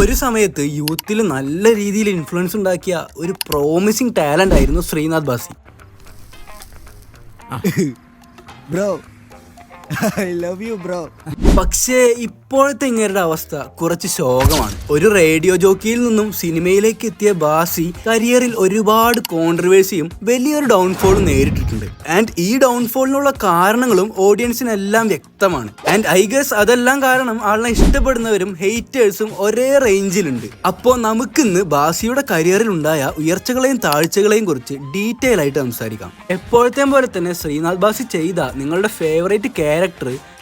ഒരു സമയത്ത് യൂത്തിൽ നല്ല രീതിയിൽ ഇൻഫ്ലുവൻസ് ഉണ്ടാക്കിയ ഒരു പ്രോമിസിങ് ടാലന്റ് ആയിരുന്നു Sreenath Bhasi. Bro I love you bro. പക്ഷേ ഇപ്പോഴത്തെ ഇങ്ങരുടെ അവസ്ഥ കുറച്ച് ശോകമാണ്. ഒരു റേഡിയോ ജോക്കിയിൽ നിന്നും സിനിമയിലേക്ക് എത്തിയ ബാസി കരിയറിൽ ഒരുപാട് കോൺട്രവേഴ്സിയും വലിയൊരു ഡൗൺഫോളും നേരിട്ടിട്ടുണ്ട്. ആൻഡ് ഈ ഡൗൺഫോളിനുള്ള കാരണങ്ങളും ഓഡിയൻസിനെല്ലാം വ്യക്തമാണ്. ആൻഡ് ഐ ഗസ് അതെല്ലാം കാരണം ആളിനെ ഇഷ്ടപ്പെടുന്നവരും ഹെയ്റ്റേഴ്സും ഒരേ റേഞ്ചിലുണ്ട്. അപ്പോൾ നമുക്കിന്ന് ബാസിയുടെ കരിയറിൽ ഉണ്ടായ ഉയർച്ചകളെയും താഴ്ചകളെയും കുറിച്ച് ഡീറ്റെയിൽ ആയിട്ട് സംസാരിക്കാം. എപ്പോഴത്തെയും പോലെ തന്നെ ശ്രീനാഥ് ബാസി ചെയ്ത നിങ്ങളുടെ ഫേവറേറ്റ് ക്യാരക്ടർ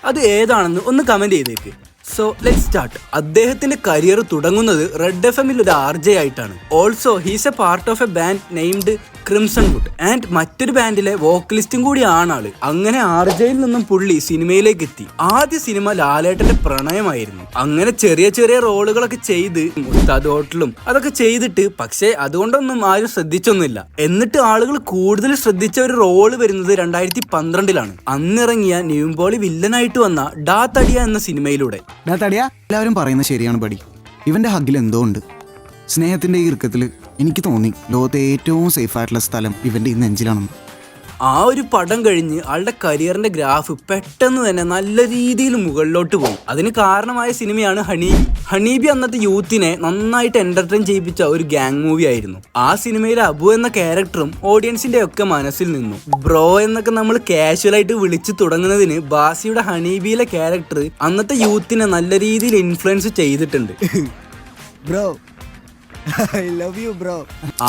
അത് ഏതാണെന്ന് ഒന്ന് കമന്റ് ചെയ്തേക്ക്. So let's start. അദ്ദേഹത്തിന്റെ കരിയർ തുടങ്ങുന്നത് റെഡ് എഫ്എമ്മിൽ ഒരു RJ ആയിട്ടാണ്. Also he's A part of A band named crimson would and മറ്റൊരു ബാൻഡിലെ വോക്കലിസ്റ്റും കൂടിയാണ് ആള്. അങ്ങനെ RJയിൽ നിന്നും പുള്ളി സിനിമയിലേക്ക് എത്തി. ആദ്യ സിനിമ ലാലേട്ടന്റെ പ്രണയമായിരുന്നു. അങ്ങനെ ചെറിയ ചെറിയ റോളുകളൊക്കെ ചെയ്ത് ഉസ്താദ് ഹോട്ടലും അതൊക്കെ ചെയ്തിട്ട് പക്ഷേ അതുകൊണ്ടൊന്നും ആരും ശ്രദ്ധിച്ചൊന്നുമില്ല. എന്നിട്ട് ആളുകൾ കൂടുതൽ ശ്രദ്ധിച്ച ഒരു റോള് വരുന്നത് 2012 അന്നിറങ്ങിയ നിവിൻ വില്ലനായിട്ട് വന്ന ഡാ തടിയ എന്ന സിനിമയിലൂടെ. എല്ലാവരും പറയുന്നത് ശരിയാണ് ബഡി. ഇവന്റെ ഹഗ്ഗിൽ എന്തോ ഉണ്ട്. സ്നേഹത്തിന്റെ ഈ ഇറുക്കത്തിൽ എനിക്ക് തോന്നി ലോകത്തെ ഏറ്റവും സേഫ് ആയിട്ടുള്ള സ്ഥലം ഇവന്റെ ഈ നെഞ്ചിലാണെന്ന്. ആ ഒരു പടം കഴിഞ്ഞ് ആളുടെ കരിയറിന്റെ ഗ്രാഫ് പെട്ടെന്ന് തന്നെ നല്ല രീതിയിൽ മുകളിലോട്ട് പോയി. അതിന് കാരണമായ സിനിമയാണ് ഹണീബി. ഹണീബി അന്നത്തെ യൂത്തിനെ നന്നായിട്ട് എന്റർടൈൻ ചെയ്യിപ്പിച്ച ഒരു ഗാങ് മൂവി ആയിരുന്നു. ആ സിനിമയിലെ അബു എന്ന ക്യാരക്ടറും ഓഡിയൻസിന്റെ ഒക്കെ മനസ്സിൽ നിന്നു. ബ്രോ എന്നൊക്കെ നമ്മൾ കാഷ്വൽ ആയിട്ട് വിളിച്ചു തുടങ്ങുന്നതിന് ബാസിയുടെ ഹണീബിയിലെ ക്യാരക്ടർ അന്നത്തെ യൂത്തിനെ നല്ല രീതിയിൽ ഇൻഫ്ലുവൻസ് ചെയ്തിട്ടുണ്ട്. Bro I love you bro.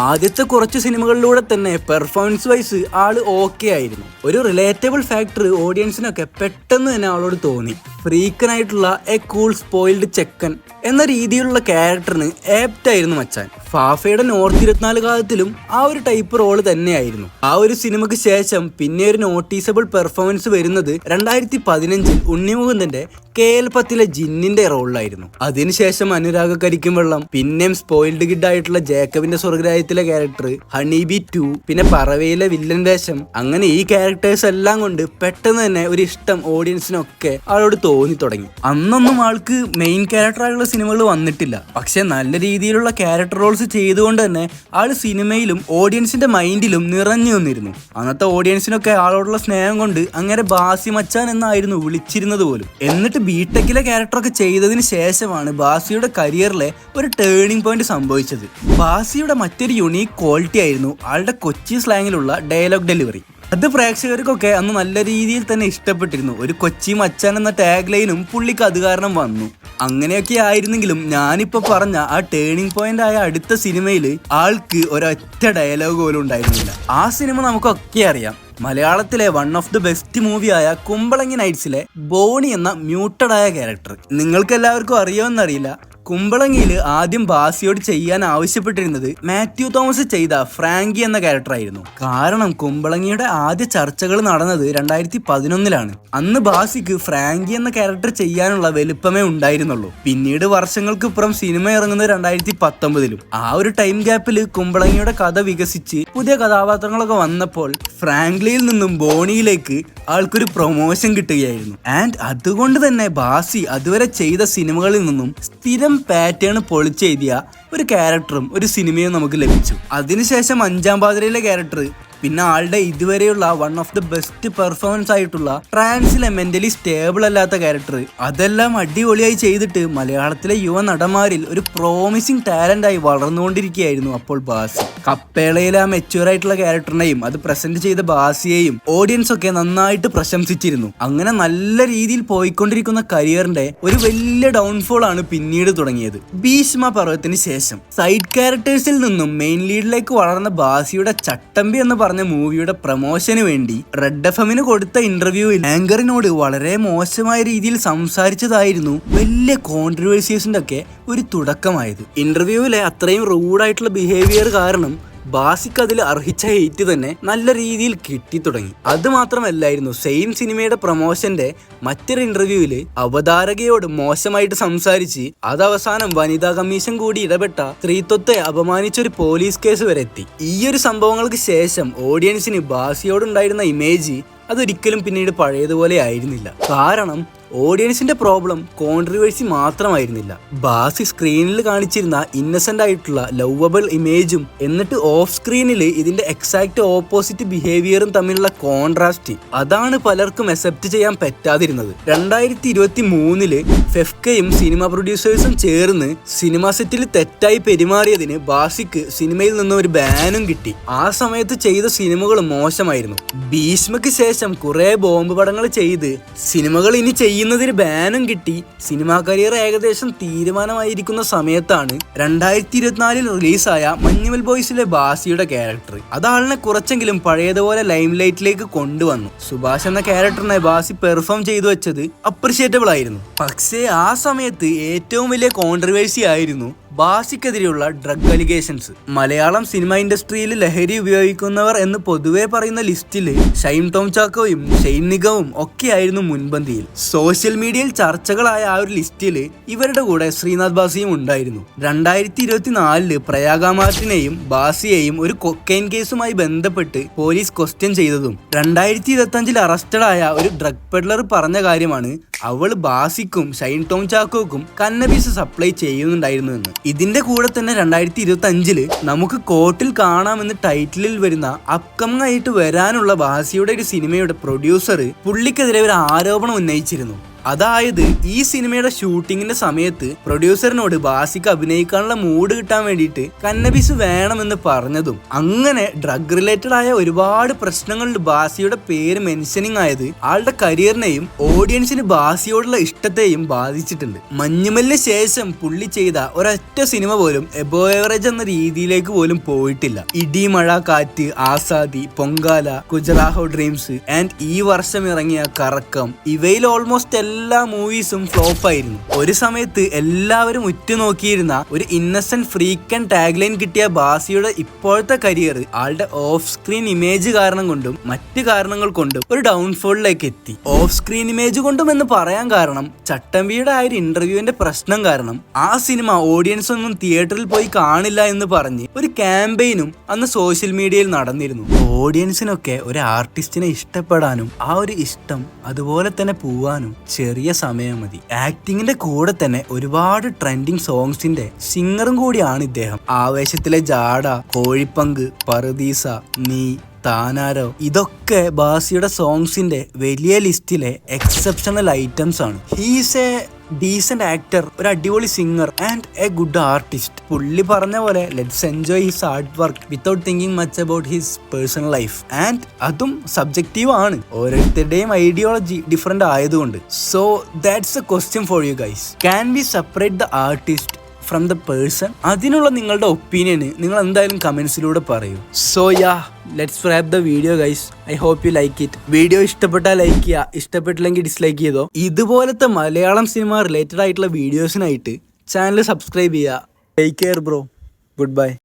ആദ്യത്തെ കുറച്ച് സിനിമകളിലൂടെ തന്നെ പെർഫോമൻസ് വൈസ് ആള് ഓക്കെ ആയിരുന്നു. ഒരു റിലേറ്റബിൾ ഫാക്ടർ ഓഡിയൻസിനൊക്കെ പെട്ടെന്ന് തന്നെ ആളോട് തോന്നി. ഫ്രീക്കനായിട്ടുള്ള എ കൂൾ സ്പോയിൽഡ് ചെക്കൻ എന്ന രീതിയിലുള്ള ക്യാരക്ടറിന് ആപ്റ്റായിരുന്നു മച്ചാൻ. ഫാഫയുടെ നോർത്ത് 24 കാലത്തിലും ആ ഒരു ടൈപ്പ് റോള് തന്നെയായിരുന്നു. ആ ഒരു സിനിമയ്ക്ക് ശേഷം പിന്നെ ഒരു നോട്ടീസബിൾ പെർഫോമൻസ് വരുന്നത് 2015 ഉണ്ണിമുകുന്ദന്റെ KL10 ജിന്നിന്റെ റോളിലായിരുന്നു. അതിനുശേഷം അനുരാഗ കരിക്കും വെള്ളം, പിന്നെയും സ്പോയിൽഡ് കിഡ് ആയിട്ടുള്ള ജേക്കബിന്റെ സ്വർഗരാജ്യത്തിലെ ക്യാരക്ടർ, ഹണീബി 2, പിന്നെ പറവയിലെ വില്ലൻ വേഷം. അങ്ങനെ ഈ ക്യാരക്ടേഴ്സ് എല്ലാം കൊണ്ട് പെട്ടെന്ന് തന്നെ ഒരു ഇഷ്ടം ഓഡിയൻസിനൊക്കെ ആളോട് തോന്നി തുടങ്ങി. അന്നൊന്നും ആൾക്ക് മെയിൻ ക്യാരക്ടറായുള്ള സിനിമകൾ വന്നിട്ടില്ല. പക്ഷെ നല്ല രീതിയിലുള്ള ക്യാരക്ടർ റോൾസ് ചെയ്തുകൊണ്ട് തന്നെ ആള് സിനിമയിലും ഓഡിയൻസിന്റെ മൈൻഡിലും നിറഞ്ഞു നിന്നിരുന്നു. അന്നത്തെ ഓഡിയൻസിനൊക്കെ ആളോടുള്ള സ്നേഹം കൊണ്ട് അങ്ങനെ ബാസി മച്ചാൻ എന്നായിരുന്നു വിളിച്ചിരുന്നത് പോലും. എന്നിട്ട് ബിടെക്കിലെ ക്യാരക്ടറൊക്കെ ചെയ്തതിന് ശേഷമാണ് ബാസിയുടെ കരിയറിലെ ഒരു ടേണിംഗ് പോയിന്റ് സംഭവിച്ചത്. ബാസിയുടെ മറ്റൊരു യുണീക്ക് ക്വാളിറ്റി ആയിരുന്നു ആളുടെ കൊച്ചി സ്ലാങ്ങിലുള്ള ഡയലോഗ് ഡെലിവറി. അത് പ്രേക്ഷകർക്കൊക്കെ അന്ന് നല്ല രീതിയിൽ തന്നെ ഇഷ്ടപ്പെട്ടിരുന്നു. ഒരു കൊച്ചി മച്ചാൻ എന്ന ടാഗ് ലൈനും പുള്ളിക്ക് അത് കാരണം വന്നു. അങ്ങനെയൊക്കെ ആയിരുന്നെങ്കിലും ഞാനിപ്പോ പറഞ്ഞ ആ ടേണിംഗ് പോയിന്റ് ആയ അടുത്ത സിനിമയിൽ ആൾക്ക് ഒരൊറ്റ ഡയലോഗ് പോലും ഉണ്ടായിരുന്നില്ല. ആ സിനിമ നമുക്കൊക്കെ അറിയാം. മലയാളത്തിലെ വൺ ഓഫ് ദി ബെസ്റ്റ് മൂവിയായ കുമ്പളങ്ങി നൈറ്റ്സിലെ ബോണി എന്ന മ്യൂട്ടഡ് ആയ ക്യാരക്ടർ നിങ്ങൾക്ക് എല്ലാവർക്കും അറിയുമെന്നറിയില്ല. കുമ്പളങ്ങിയിൽ ആദ്യം ബാസിയോട് ചെയ്യാൻ ആവശ്യപ്പെട്ടിരുന്നത് മാത്യു തോമസ് ചെയ്ത ഫ്രാങ്കി എന്ന ക്യാരക്ടർ ആയിരുന്നു. കാരണം കുമ്പളങ്ങിയുടെ ആദ്യ ചർച്ചകൾ നടന്നത് 2011 അന്ന് ബാസിക്ക് ഫ്രാങ്കി എന്ന ക്യാരക്ടർ ചെയ്യാനുള്ള വലുപ്പമേ ഉണ്ടായിരുന്നുള്ളൂ. പിന്നീട് വർഷങ്ങൾക്കിപ്പുറം സിനിമ ഇറങ്ങുന്നത് 2019. ആ ഒരു ടൈം ഗ്യാപ്പിൽ കുമ്പളങ്ങിയുടെ കഥ വികസിച്ച് പുതിയ കഥാപാത്രങ്ങളൊക്കെ വന്നപ്പോൾ ഫ്രാങ്ക്ലിയിൽ നിന്നും ബോണിയിലേക്ക് ആൾക്കൊരു പ്രൊമോഷൻ കിട്ടുകയായിരുന്നു. ആൻഡ് അതുകൊണ്ട് തന്നെ ബാസി അതുവരെ ചെയ്ത സിനിമകളിൽ നിന്നും സ്ഥിരം പാറ്റേൺ പൊളിച്ചെഴുതിയ ഒരു ക്യാരക്ടറും ഒരു സിനിമയും നമുക്ക് ലഭിച്ചു. അതിനുശേഷം 5ാം പാതിരയിലെ ക്യാരക്ടർ, പിന്നെ ആളുടെ ഇതുവരെയുള്ള one of the best performance ആയിട്ടുള്ള ട്രാൻസിലെ മെന്റലി സ്റ്റേബിൾ അല്ലാത്ത ക്യാരക്ടർ, അതെല്ലാം അടിപൊളിയായി ചെയ്തിട്ട് മലയാളത്തിലെ യുവ നടന്മാരിൽ ഒരു പ്രോമിസിങ് ടാലന്റ് ആയി വളർന്നുകൊണ്ടിരിക്കുകയായിരുന്നു അപ്പോൾ ബാസി. കപ്പേളയിലെ ആ മെച്യൂർ ആയിട്ടുള്ള ക്യാരക്ടറിനെയും അത് പ്രസന്റ് ചെയ്ത ബാസിയെയും ഓഡിയൻസ് ഒക്കെ നന്നായിട്ട് പ്രശംസിച്ചിരുന്നു. അങ്ങനെ നല്ല രീതിയിൽ പോയിക്കൊണ്ടിരിക്കുന്ന കരിയറിന്റെ ഒരു വലിയ ഡൗൺഫോൾ ആണ് പിന്നീട് തുടങ്ങിയത്. ഭീഷ്മ പർവ്വത്തിന് ശേഷം സൈഡ് ക്യാരക്ടേഴ്സിൽ നിന്നും മെയിൻ ലീഡിലേക്ക് വളർന്ന ബാസിയുടെ ചട്ടമ്പി എന്ന് പറഞ്ഞ മൂവിയുടെ പ്രൊമോഷന് വേണ്ടി റെഡ് എഫ്എമ്മിന് കൊടുത്ത ഇന്റർവ്യൂവിൽ ആങ്കറിനോട് വളരെ മോശമായ രീതിയിൽ സംസാരിച്ചതായിരുന്നു വലിയ കോൺട്രവേഴ്സീസിന്റെ ഒക്കെ ഒരു തുടക്കമായത്. ഇന്റർവ്യൂവിലെ അത്രയും റൂഡായിട്ടുള്ള ബിഹേവിയർ കാരണം ബാസിക്ക് അതിൽ അർഹിച്ച ഹെയ്റ്റ് തന്നെ നല്ല രീതിയിൽ കിട്ടി തുടങ്ങി. അത് മാത്രമല്ലായിരുന്നു, സെയിം സിനിമയുടെ പ്രൊമോഷന്റെ മറ്റൊരു ഇന്റർവ്യൂവിൽ അവതാരകയോട് മോശമായിട്ട് സംസാരിച്ച് അത് അവസാനം വനിതാ കമ്മീഷൻ കൂടി ഇടപെട്ട സ്ത്രീത്വത്തെ അപമാനിച്ചൊരു പോലീസ് കേസ് വരെ എത്തി. ഈ ഒരു സംഭവങ്ങൾക്ക് ശേഷം ഓഡിയൻസിന് ബാസിയോടുണ്ടായിരുന്ന ഇമേജ് അതൊരിക്കലും പിന്നീട് പഴയതുപോലെ ആയിരുന്നില്ല. കാരണം ഓഡിയൻസിന്റെ പ്രോബ്ലം കോൺട്രവേഴ്സി മാത്രമായിരുന്നില്ല. ബാസി സ്ക്രീനിൽ കാണിച്ചിരുന്ന ഇന്നസെന്റ് ആയിട്ടുള്ള ലവബിൾ ഇമേജും എന്നിട്ട് ഓഫ് സ്ക്രീനിൽ ഇതിന്റെ എക്സാക്ട് ഓപ്പോസിറ്റ് ബിഹേവിയറും തമ്മിലുള്ള കോൺട്രാസ്റ്റ്, അതാണ് പലർക്കും അക്സെപ്റ്റ് ചെയ്യാൻ പറ്റാതിരുന്നത്. 2023 ഫെഫ്കയും സിനിമ പ്രൊഡ്യൂസേഴ്സും ചേർന്ന് സിനിമ സെറ്റിൽ തെറ്റായി പെരുമാറിയതിന് ബാസിക്ക് സിനിമയിൽ നിന്ന് ഒരു ബാനും കിട്ടി. ആ സമയത്ത് ചെയ്ത സിനിമകൾ മോശമായിരുന്നു. ഭീഷ്മയ്ക്ക് ശേഷം കുറെ ബോംബ് പടങ്ങൾ ചെയ്ത് സിനിമകൾ ഇനി ചെയ്യുന്നതിന് ബാനും കിട്ടി. സിനിമാ കരിയർ ഏകദേശം തീരുമാനമായിരിക്കുന്ന സമയത്താണ് 2024 റിലീസായ മഞ്ഞുമൽ ബോയ്സിലെ ബാസിയുടെ ക്യാരക്ടർ. അതാളിനെ കുറച്ചെങ്കിലും പഴയതുപോലെ ലൈം ലൈറ്റിലേക്ക് കൊണ്ടുവന്നു. സുഭാഷ് എന്ന ക്യാരക്ടറിനെ ബാസി പെർഫോം ചെയ്തു വെച്ചത് അപ്രിഷിയേറ്റബിൾ ആയിരുന്നു. പക്ഷേ ആ സമയത്ത് ഏറ്റവും വലിയ കോൺട്രവേഴ്സി ആയിരുന്നു ബാസിക്കെതിരെയുള്ള ഡ്രഗ് അലിഗേഷൻസ്. മലയാളം സിനിമ ഇൻഡസ്ട്രിയിൽ ലഹരി ഉപയോഗിക്കുന്നവർ എന്ന് പൊതുവെ പറയുന്ന ലിസ്റ്റില് ഷൈൻ ടോം ചാക്കോയും ഷെയ്ൻ നിഗവും ഒക്കെയായിരുന്നു മുൻപന്തിയിൽ. സോഷ്യൽ മീഡിയയിൽ ചർച്ചകളായ ആ ഒരു ലിസ്റ്റില് ഇവരുടെ കൂടെ ശ്രീനാഥ് ബാസിയും ഉണ്ടായിരുന്നു. 2024 പ്രയാഗ മാർട്ടിനെയും ബാസിയെയും ഒരു കൊക്കൈൻ കേസുമായി ബന്ധപ്പെട്ട് പോലീസ് ക്വസ്റ്റ്യൻ ചെയ്തതും 2025 അറസ്റ്റഡ് ആയ ഒരു ഡ്രഗ് പെഡ്ലർ പറഞ്ഞ കാര്യമാണ് അവൾ ബാസിക്കും ഷൈൻ ടോം ചാക്കോക്കും കന്നബീസ് സപ്ലൈ ചെയ്യുന്നുണ്ടായിരുന്നു എന്ന്. ഇതിന്റെ കൂടെ തന്നെ 2025 നമുക്ക് കോർട്ടിൽ കാണാമെന്ന് ടൈറ്റിലിൽ വരുന്ന അപ്കമിങ് ആയിട്ട് വരാനുള്ള ബാസിയുടെ ഒരു സിനിമയുടെ പ്രൊഡ്യൂസർ പുള്ളിക്കെതിരെ ഒരു ആരോപണം ഉന്നയിച്ചിരുന്നു. അതായത് ഈ സിനിമയുടെ ഷൂട്ടിങ്ങിന്റെ സമയത്ത് പ്രൊഡ്യൂസറിനോട് ബാസിക്ക് അഭിനയിക്കാനുള്ള മൂഡ് കിട്ടാൻ വേണ്ടിയിട്ട് കന്നബീസ് വേണമെന്ന് പറഞ്ഞതും, അങ്ങനെ ഡ്രഗ് റിലേറ്റഡ് ആയ ഒരുപാട് പ്രശ്നങ്ങളിൽ ബാസിയുടെ പേര് മെൻഷനിങ് ആയത് ആളുടെ കരിയറിനെയും ഓഡിയൻസിന് ബാസിയോടുള്ള ഇഷ്ടത്തെയും ബാധിച്ചിട്ടുണ്ട്. മഞ്ഞുമലിന് ശേഷം പുള്ളി ചെയ്ത ഒരൊറ്റ സിനിമ പോലും എബോ എവറേജ് എന്ന രീതിയിലേക്ക് പോലും പോയിട്ടില്ല. ഇടി, മഴ, കാറ്റ്, ആസാദി, പൊങ്കാല, ഗുജറാഹോ ഡ്രീംസ് ആൻഡ് ഈ വർഷം ഇറങ്ങിയ കറക്കം, ഇവയിൽ ഓൾമോസ്റ്റ് എല്ലാ മൂവീസും ഫ്ലോപ്പ് ആയിരുന്നു. ഒരു സമയത്ത് എല്ലാവരും ഉറ്റുനോക്കിയിരുന്ന ഒരു ഇന്നസെന്റ് ഫ്രീക്കൻ ടാഗ്ലൈൻ കിട്ടിയ ബാസിയുടെ ഇപ്പോഴത്തെ കരിയർ ആളുടെ ഓഫ് സ്ക്രീൻ ഇമേജ് കാരണം കൊണ്ടും മറ്റു കാരണങ്ങൾ കൊണ്ടും ഒരു ഡൗൺഫോളിലേക്ക് എത്തി. ഓഫ് സ്ക്രീൻ ഇമേജ് കൊണ്ടും എന്ന് പറയാൻ കാരണം ചട്ടമ്പിയുടെ ആ ഒരു ഇന്റർവ്യൂവിന്റെ പ്രശ്നം കാരണം ആ സിനിമ ഓഡിയൻസ് ഒന്നും തിയേറ്ററിൽ പോയി കാണില്ല എന്ന് പറഞ്ഞ് ഒരു ക്യാമ്പയിനും അന്ന് സോഷ്യൽ മീഡിയയിൽ നടന്നിരുന്നു. ഓഡിയൻസിനൊക്കെ ഒരു ആർട്ടിസ്റ്റിനെ ഇഷ്ടപ്പെടാനും ആ ഒരു ഇഷ്ടം അതുപോലെ തന്നെ പോവാനും ചെറിയ സമയം മതി. ആക്ടിങ്ങിന്റെ കൂടെ തന്നെ ഒരുപാട് ട്രെൻഡിങ് സോങ്സിന്റെ സിംഗറും കൂടിയാണ് ഇദ്ദേഹം. ആവേശത്തിലെ ജാട, കോഴിപ്പങ്ക്, പറുദീസ, നീ, താനാരോ, ഇതൊക്കെ ബാസിയുടെ സോങ്സിന്റെ വലിയ ലിസ്റ്റിലെ എക്സെപ്ഷണൽ ഐറ്റംസ് ആണ്. ഹീസ് എ ഡീസന്റ് ആക്ടർ, ഒരു അടിപൊളി singer and A good artist. പുള്ളി പറഞ്ഞ പോലെ let's enjoy his art work without thinking much about his personal life. And അതും സബ്ജക്റ്റീവ് ആണ്, ഓരോരുത്തരുടെയും ഐഡിയോളജി ഡിഫറെന്റ് ആയതുകൊണ്ട്. So that's A question for you guys. Can we separate the artist from the person? അതിനുള്ള നിങ്ങളുടെ opinion നിങ്ങൾ എന്തായാലും കമന്റ്സിലൂടെ പറയൂ. So yeah, let's wrap the video guys. I hope you like it. Video ഇഷ്ടപ്പെട്ടാൽ like ചെയ്യുക, ഇഷ്ടപ്പെട്ടില്ലെങ്കിൽ dislike ചെയ്തോ. ഇതുപോലത്തെ മലയാളം സിനിമ റിലേറ്റഡ് ആയിട്ടുള്ള വീഡിയോസിനായിട്ട് ചാനൽ സബ്സ്ക്രൈബ് ചെയ്യുക. Take care bro. Good by.